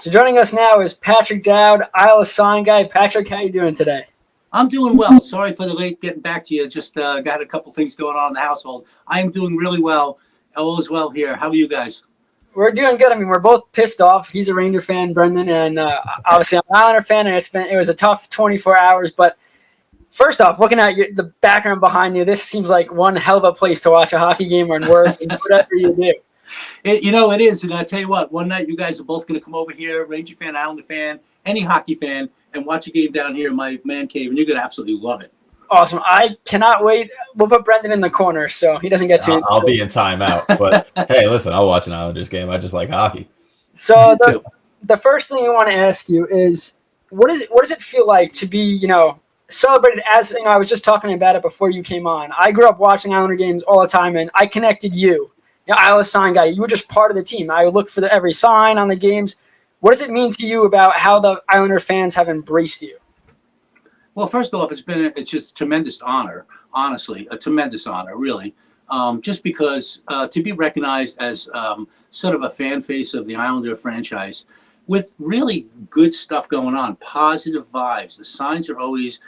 So joining us now is Patrick Dowd, Iowa sign guy. Patrick, how you doing today? I'm doing well. Sorry for the late getting back to you. Just got a couple things going on in the household. I am doing really well. All is well here. How are you guys? We're doing good. I mean, we're both pissed off. He's a Ranger fan, Brendan, and obviously I'm an Islander fan, and it was a tough 24 hours. But first off, looking at the background behind you, this seems like one hell of a place to watch a hockey game or work and whatever you do. It is. And I tell you what, one night you guys are both going to come over here, Ranger fan, Islander fan, any hockey fan, and watch a game down here in my man cave, and you're going to absolutely love it. Awesome. I cannot wait. We'll put Brendan in the corner so he doesn't get too. I'll be in timeout. But hey, listen, I'll watch an Islanders game. I just like hockey. So the first thing I want to ask you is what does it feel like to be, celebrated as, I was just talking about it before you came on. I grew up watching Islander games all the time, and I connected you. I was a sign guy. You were just part of the team. I looked for every sign on the games. What does it mean to you about how the Islander fans have embraced you? Well, first off, it's just a tremendous honor, honestly, a tremendous honor, really. Just because to be recognized as sort of a fan face of the Islander franchise with really good stuff going on, positive vibes. The signs are always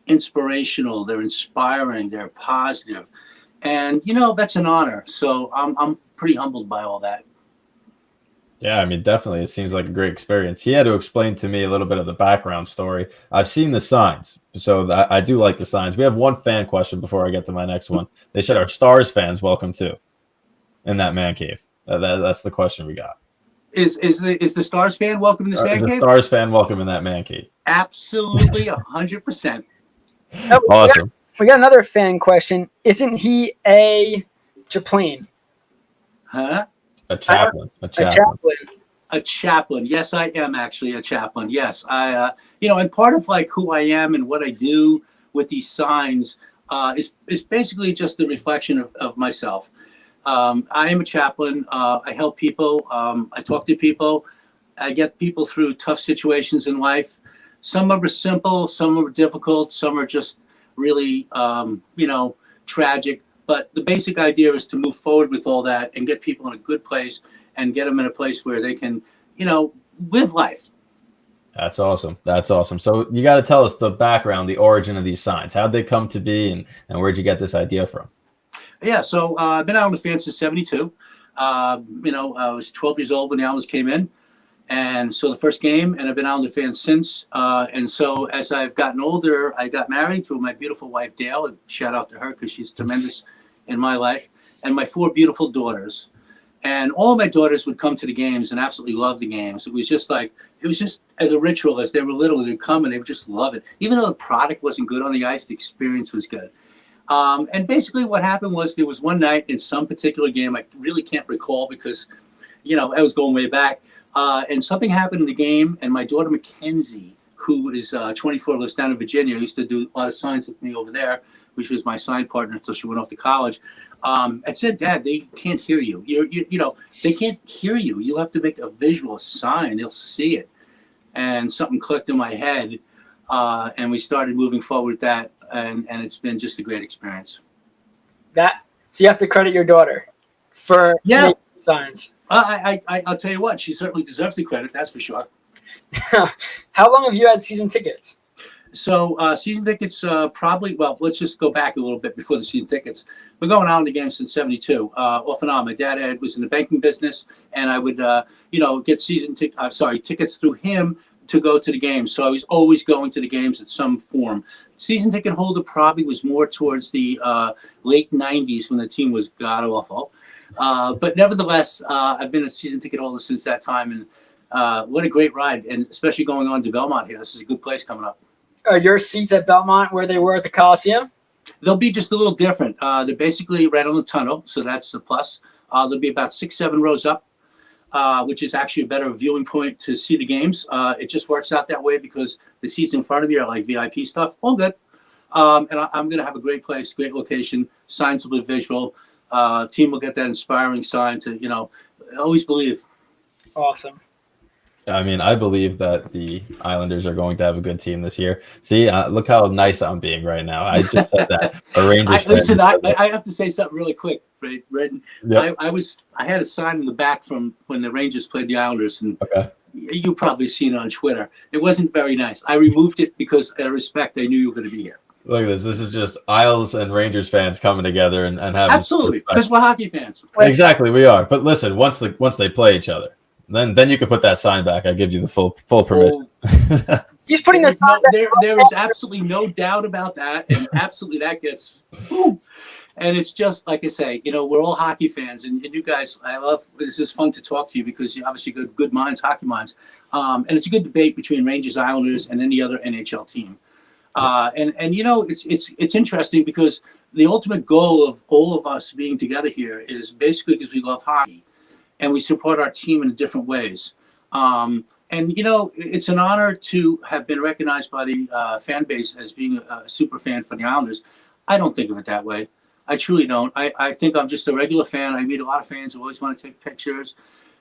inspirational. They're inspiring. They're positive. And, that's an honor. So I'm pretty humbled by all that. Yeah, I mean, definitely. It seems like a great experience. He had to explain to me a little bit of the background story. I've seen the signs, so I do like the signs. We have one fan question before I get to my next one. They said, are Stars fans welcome too in that man cave? That's the question we got. Is the Stars fan welcome in this man cave? Is the Stars fan welcome in that man cave? Absolutely, 100%. Awesome. We got another fan question. Isn't he a chaplain? Huh? A chaplain. A chaplain. Yes, I am actually a chaplain. Yes, I. And part of like who I am and what I do with these signs is basically just the reflection of myself. I am a chaplain. I help people. I talk to people. I get people through tough situations in life. Some are simple. Some are difficult. Some are just really, tragic. But the basic idea is to move forward with all that and get people in a good place and get them in a place where they can, live life. That's awesome. So you got to tell us the background, the origin of these signs. How'd they come to be, and where'd you get this idea from? Yeah, so I've been out on the fan since 72. I was 12 years old when the Islanders came in. And so the first game, and I've been out on the fan since. And so as I've gotten older, I got married to my beautiful wife, Dale. And shout out to her because she's tremendous in my life. And my 4 beautiful daughters. And all my daughters would come to the games and absolutely love the games. It was just as a ritual. As they were little, they'd come and they would just love it. Even though the product wasn't good on the ice, the experience was good. And basically what happened was there was one night in some particular game, I really can't recall because, I was going way back. And something happened in the game, and my daughter Mackenzie, who is 24, lives down in Virginia, used to do a lot of signs with me over there, which was my sign partner until she went off to college. I said, Dad, they can't hear you. They can't hear you. You have to make a visual sign. They'll see it. And something clicked in my head, and we started moving forward with that, and it's been just a great experience. So you have to credit your daughter for making signs. I'll tell you what, she certainly deserves the credit, that's for sure. How long have you had season tickets? So season tickets probably, let's just go back a little bit before the season tickets. We're going out on the game since 72, off and on. My dad was in the banking business, and I would, get tickets through him to go to the games. So I was always going to the games in some form. Season ticket holder probably was more towards the late 90s when the team was god-awful. But nevertheless, I've been a season ticket holder since that time, and what a great ride, and especially going on to Belmont here. This is a good place coming up. Are your seats at Belmont where they were at the Coliseum? They'll be just a little different. They're basically right on the tunnel, so that's a plus. There'll be about 6-7 rows up, which is actually a better viewing point to see the games. It just works out that way because the seats in front of you are like VIP stuff. All good. And I'm going to have a great place, great location. Signs will be visual. Team will get that inspiring sign to, always believe. Awesome. I mean, I believe that the Islanders are going to have a good team this year. See, look how nice I'm being right now. I just said that. I have to say something really quick, Braden. Yep. I had a sign in the back from when the Rangers played the Islanders, and You probably seen it on Twitter. It wasn't very nice. I removed it because out of respect, I knew you were going to be here. Look at this. This is just Isles and Rangers fans coming together and having Absolutely, because we're hockey fans. Exactly, we are. But listen, once they play each other, then you can put that sign back. I give you the full permission. He's putting this on. There is absolutely no doubt about that, and absolutely that gets. Boom. And it's just like I say, we're all hockey fans, and you guys, I love. This is fun to talk to you because you obviously good minds, hockey minds, and it's a good debate between Rangers, Islanders, and any other NHL team. And it's interesting because the ultimate goal of all of us being together here is basically because we love hockey, and we support our team in different ways. And it's an honor to have been recognized by the fan base as being a super fan for the Islanders. I don't think of it that way. I truly don't. I think I'm just a regular fan. I meet a lot of fans who always want to take pictures.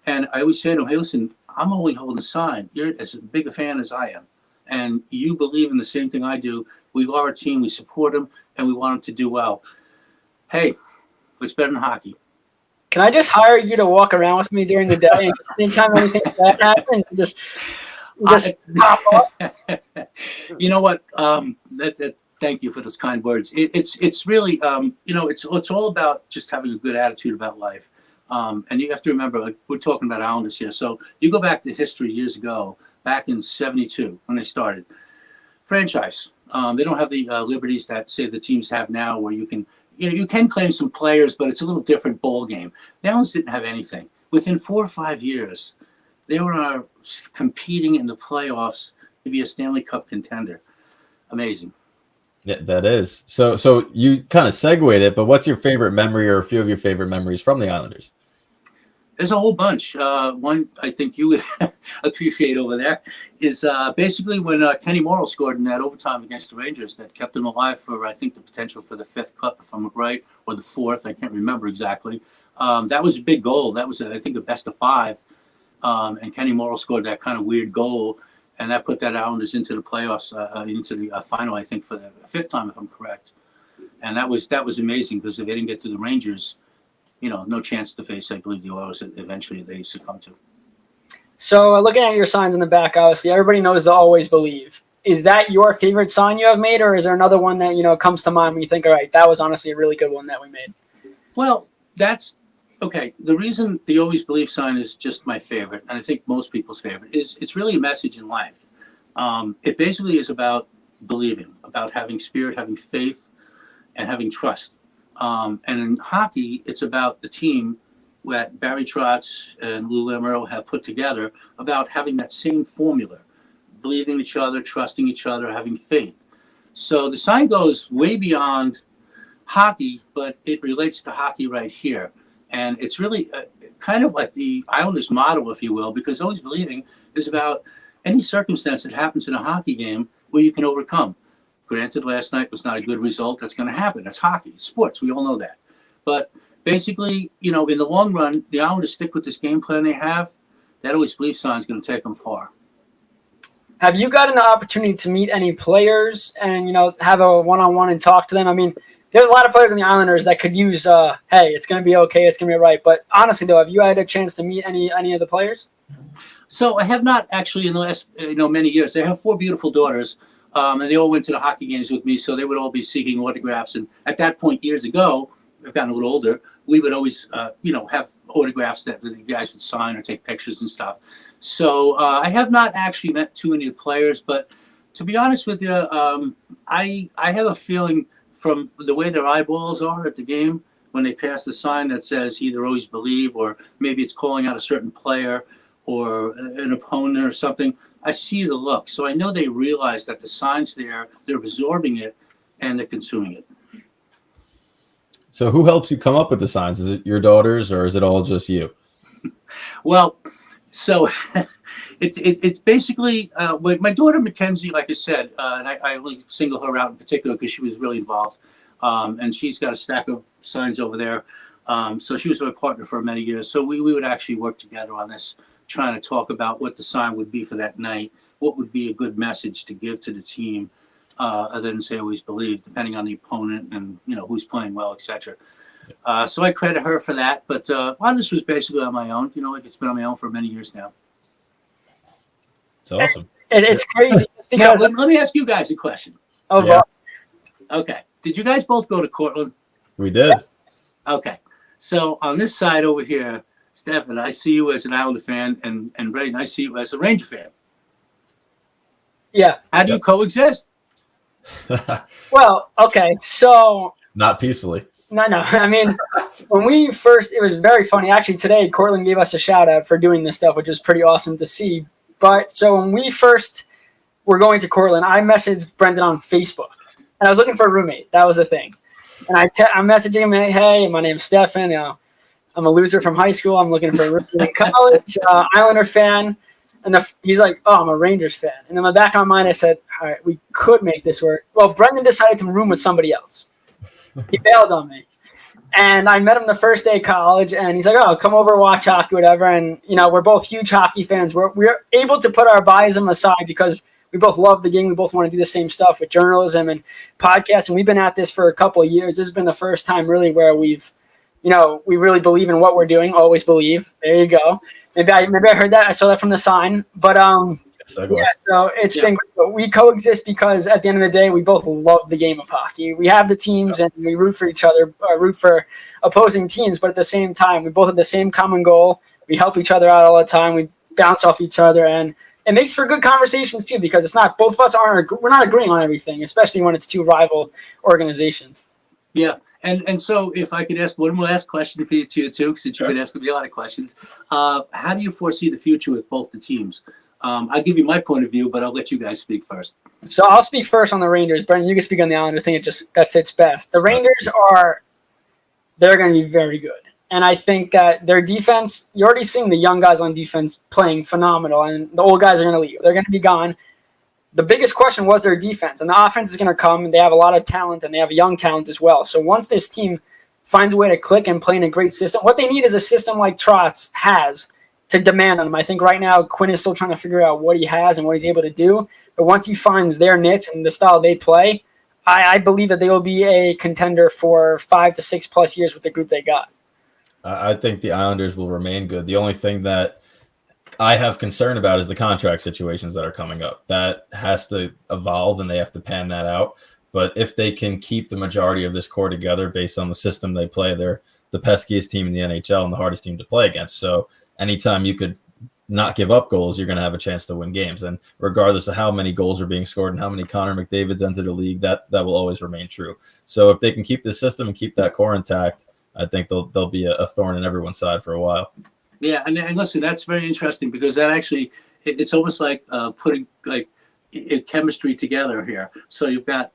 And I always say to them, hey, listen, I'm only holding a sign. You're as big a fan as I am. And you believe in the same thing I do. We love our team. We support them. And we want them to do well. Hey, it's better than hockey. Can I just hire you to walk around with me during the day? And just anytime anything bad happens, just pop up? You know what? Thank you for those kind words. It's really, it's all about just having a good attitude about life. And you have to remember, like, we're talking about Islanders here. So you go back to history years ago, back in '72 when they started. Franchise. They don't have the liberties that, say, the teams have now where you can claim some players, but it's a little different ball game. The Islanders didn't have anything. Within 4 or 5 years, they were competing in the playoffs to be a Stanley Cup contender. Amazing. Yeah, that is. So you kind of segued it, but what's your favorite memory or a few of your favorite memories from the Islanders? There's a whole bunch. One I think you would appreciate over there is basically when Kenny Morrow scored in that overtime against the Rangers that kept them alive for, I think, the potential for the 5th cup, if I'm right, or the 4th. I can't remember exactly. That was a big goal. That was, I think, a best of 5. And Kenny Morrow scored that kind of weird goal. And that put that Islanders into the playoffs, into the final, I think, for the 5th time, if I'm correct. And that was amazing because if they didn't get to the Rangers, no chance to face, I believe, the Oilers that eventually they succumbed to. So looking at your signs in the back, obviously, everybody knows the always believe. Is that your favorite sign you have made, or is there another one that, comes to mind when you think, all right, that was honestly a really good one that we made? Well, that's okay. The reason the always believe sign is just my favorite, and I think most people's favorite, is it's really a message in life. It basically is about believing, about having spirit, having faith, and having trust. And in hockey, it's about the team that Barry Trotz and Lou Lamoriello have put together about having that same formula, believing in each other, trusting each other, having faith. So the sign goes way beyond hockey, but it relates to hockey right here. And it's really kind of like the Islanders motto, if you will, because always believing is about any circumstance that happens in a hockey game where you can overcome. Granted, last night was not a good result. That's going to happen. That's hockey. It's sports. We all know that. But basically, in the long run, the Islanders stick with this game plan they have. That always believe sign is going to take them far. Have you gotten the opportunity to meet any players and, have a one-on-one and talk to them? I mean, there's a lot of players in the Islanders that could use, hey, it's going to be okay. It's going to be all right. But honestly, though, have you had a chance to meet any of the players? So I have not actually in the last, many years. I have 4 beautiful daughters. And they all went to the hockey games with me, so they would all be seeking autographs. And at that point, years ago, I've gotten a little older, we would always, have autographs that the guys would sign or take pictures and stuff. So I have not actually met too many of the players, but to be honest with you, I have a feeling from the way their eyeballs are at the game when they pass the sign that says either always believe or maybe it's calling out a certain player or an opponent or something. I see the look. So I know they realize that the sign's there, they're absorbing it, and they're consuming it. So who helps you come up with the signs? Is it your daughters or is it all just you? Well, so it's basically my daughter Mackenzie, like I said, and I really single her out in particular because she was really involved. And she's got a stack of signs over there. So she was my partner for many years. So we would actually work together on this, trying to talk about what the sign would be for that night, what would be a good message to give to the team, other than say always believe, depending on the opponent and who's playing well, etc. So I credit her for that, but this was basically on my own. Like it's been on my own for many years now. It's awesome. It's crazy just Now, because let me ask you guys a question. of Yeah. Okay. Did you guys both go to Cortland? We did. Okay. So on this side over here, Stefan, I see you as an Islander fan, and Braden, I see you as a Ranger fan. yeah. How do you coexist? Well, okay, so Not peacefully. no. I mean, when we first, it was very funny. Actually, today Cortland gave us a shout out for doing this stuff, which was pretty awesome to see. But so when we first were going to Cortland, I messaged Brendan on Facebook, and I was looking for a roommate. That was the thing. And I'm messaging him, hey, my name's Stefan. I'm a loser from high school. I'm looking for a roommate in college, Islander fan. And he's like, oh, I'm a Rangers fan. And in the back of my mind, I said, all right, we could make this work. Well, Brendan decided to room with somebody else. He bailed on me. And I met him the first day of college, and he's like, oh, come over, watch hockey, whatever. And, we're both huge hockey fans. We're able to put our biasm aside because we both love the game. We both want to do the same stuff with journalism and podcasts. And we've been at this for a couple of years. This has been the first time really where we really believe in what we're doing. Always believe. There you go. Maybe I heard that. I saw that from the sign. But so it's been great. We coexist because at the end of the day, we both love the game of hockey. We have the teams and we root for each other, root for opposing teams. But at the same time, we both have the same common goal. We help each other out all the time. We bounce off each other, and it makes for good conversations too, because it's not both of us we're not agreeing on everything, especially when it's two rival organizations. Yeah. And so if I could ask one last question for you two, since you've been asking me a lot of questions, how do you foresee the future with both the teams? I'll give you my point of view, but I'll let you guys speak first. So I'll speak first on the Rangers. Brendan, you can speak on the Islanders. I think that fits best. The Rangers they're going to be very good. And I think that their defense, you're already seeing the young guys on defense playing phenomenal, and the old guys are going to leave. They're going to be gone. The biggest question was their defense, and the offense is going to come. They have a lot of talent, and they have young talent as well. So once this team finds a way to click and play in a great system, what they need is a system like Trotz has to demand on them. I think right now Quinn is still trying to figure out what he has and what he's able to do. But once he finds their niche and the style they play, I believe that they will be a contender for 5 to 6 plus years with the group they got. I think the Islanders will remain good. The only thing that I have concern about is the contract situations that are coming up. That has to evolve, and they have to pan that out. But if they can keep the majority of this core together based on the system they play, they're the peskiest team in the NHL and the hardest team to play against. So anytime you could not give up goals, you're going to have a chance to win games. And regardless of how many goals are being scored and how many Connor McDavid's entered the league, that will always remain true. So if they can keep the system and keep that core intact, I think they'll be a thorn in everyone's side for a while. Yeah, and listen, that's very interesting because that actually, it's almost like putting chemistry together here. So you've got,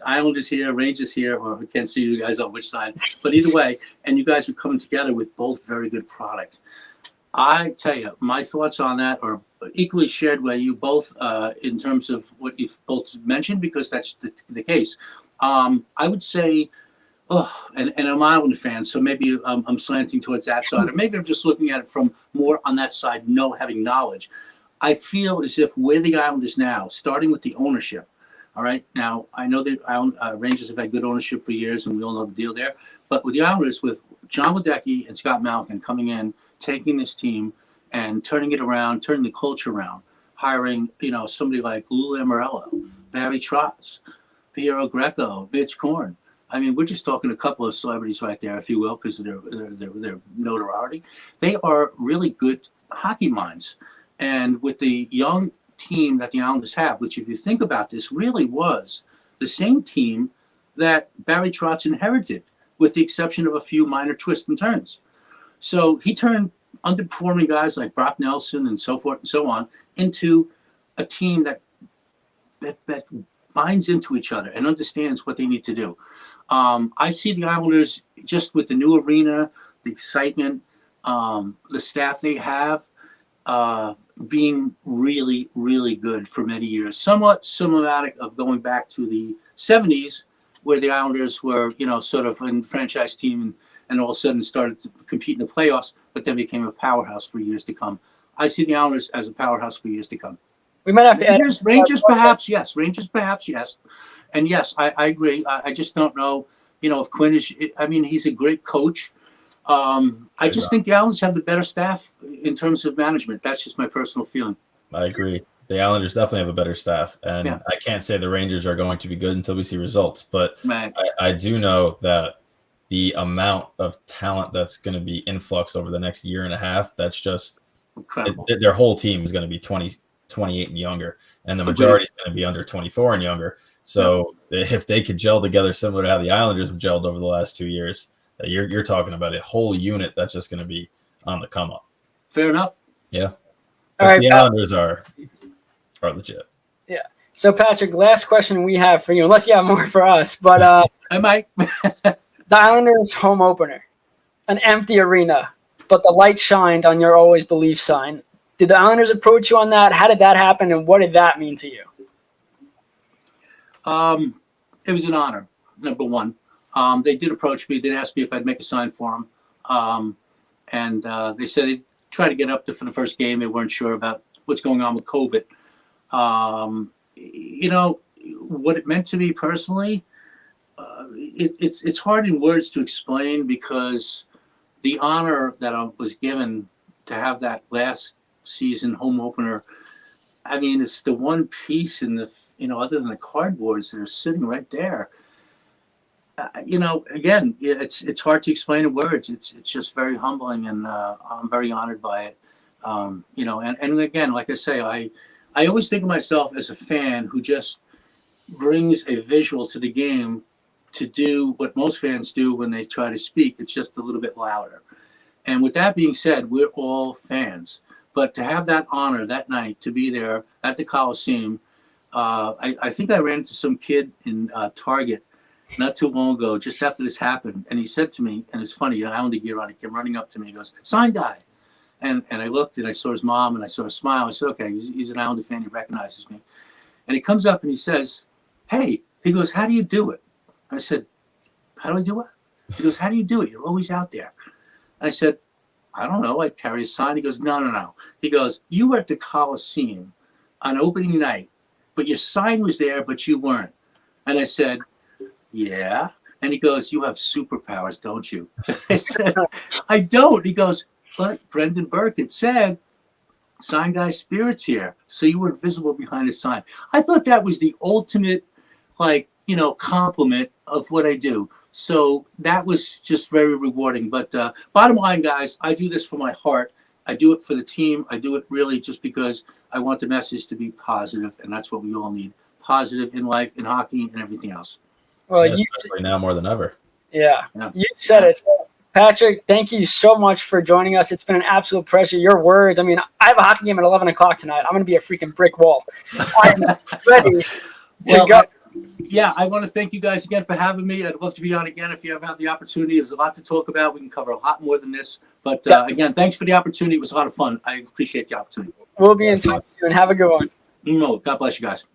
Islanders here, Rangers here, or I can't see you guys on which side, but either way, and you guys are coming together with both very good product. I tell you, my thoughts on that are equally shared by you both in terms of what you've both mentioned, because that's the case. I would say, and I'm an Islander fan, so maybe I'm slanting towards that side, or maybe I'm just looking at it from more on that side, having knowledge. I feel as if where the Islanders now, starting with the ownership, all right? Now, I know the Rangers have had good ownership for years, and we all know the deal there. But with the Islanders, with John Ledecky and Scott Malkin coming in, taking this team and turning it around, turning the culture around, hiring, somebody like Lou Lamoriello, Barry Trotz, Piero Greco, Mitch Korn. I mean, we're just talking a couple of celebrities right there, if you will, because of their notoriety. They are really good hockey minds. And with the young team that the Islanders have, which if you think about this, really was the same team that Barry Trotz inherited, with the exception of a few minor twists and turns. So he turned underperforming guys like Brock Nelson and so forth and so on into a team that binds into each other and understands what they need to do. I see the Islanders just with the new arena, the excitement, the staff they have being really, really good for many years. Somewhat symptomatic of going back to the 70s, where the Islanders were, sort of a franchise team and all of a sudden started to compete in the playoffs, but then became a powerhouse for years to come. I see the Islanders as a powerhouse for years to come. We might have to add Rangers perhaps, yes. Rangers perhaps, yes. And yes, I agree. I just don't know, if Quinn is, he's a great coach. I just think the Islanders have the better staff in terms of management. That's just my personal feeling. I agree. the Islanders definitely have a better staff, and Yeah. I can't say the Rangers are going to be good until we see results. But Right. I do know that the amount of talent that's going to be influx over the next year and a half, that's just Incredible. their whole team is going to be 20, 28 and younger, and the Agreed. majority is going to be under 24 and younger. So if they could gel together similar to how the Islanders have gelled over the last 2 years, you're talking about a whole unit that's just going to be on the come up. Fair enough. Yeah. All right, The Islanders are legit. Yeah. So Patrick, last question we have for you, unless you have more for us, but I might. the Islanders home opener, an empty arena, but the light shined on your always believe sign. Did the Islanders approach you on that? How did that happen, and what did that mean to you? It was an honor, number one. They did approach me. They asked me if I'd make a sign for them. And they said they'd try to get up there for the first game. They weren't sure about what's going on with COVID. What it meant to me personally, it's hard in words to explain, because the honor that I was given to have that last season home opener, I mean, it's the one piece in the, other than the cardboards that are sitting right there. Again, it's hard to explain in words. It's just very humbling, and I'm very honored by it. And again, like I say, I always think of myself as a fan who just brings a visual to the game to do what most fans do when they try to speak. It's just a little bit louder. And with that being said, we're all fans. But to have that honor that night, to be there at the Coliseum, I think I ran into some kid in Target not too long ago, just after this happened. And he said to me, and it's funny, Islander gear on, he came running up to me. He goes, "Sign guy." And I looked, and I saw his mom, and I saw a smile. I said, okay, he's an Islander fan. He recognizes me. And he comes up and he says, "Hey," he goes, "how do you do it?" I said, "How do I do what?" He goes, "How do you do it? You're always out there." And I said, "I don't know. I carry a sign." He goes, No. He goes, "You were at the Coliseum on opening night, but your sign was there, but you weren't." And I said, "Yeah." And he goes, "You have superpowers, don't you?" I said, "I don't." He goes, "But Brendan Burke, it said, sign guy spirits here. So you were visible behind the sign." I thought that was the ultimate, compliment of what I do. So that was just very rewarding. But bottom line, guys, I do this for my heart. I do it for the team. I do it really just because I want the message to be positive, and that's what we all need. Positive in life, in hockey, and everything else. Well, especially now more than ever. Yeah. You said it. So, Patrick, thank you so much for joining us. It's been an absolute pleasure. Your words. I mean, I have a hockey game at 11 o'clock tonight. I'm going to be a freaking brick wall. I'm ready to go. I want to thank you guys again for having me. I'd love to be on again if you ever have the opportunity. There's a lot to talk about. We can cover a lot more than this. But again, thanks for the opportunity. It was a lot of fun. I appreciate the opportunity. We'll be in touch soon. Have a good one. God bless you guys.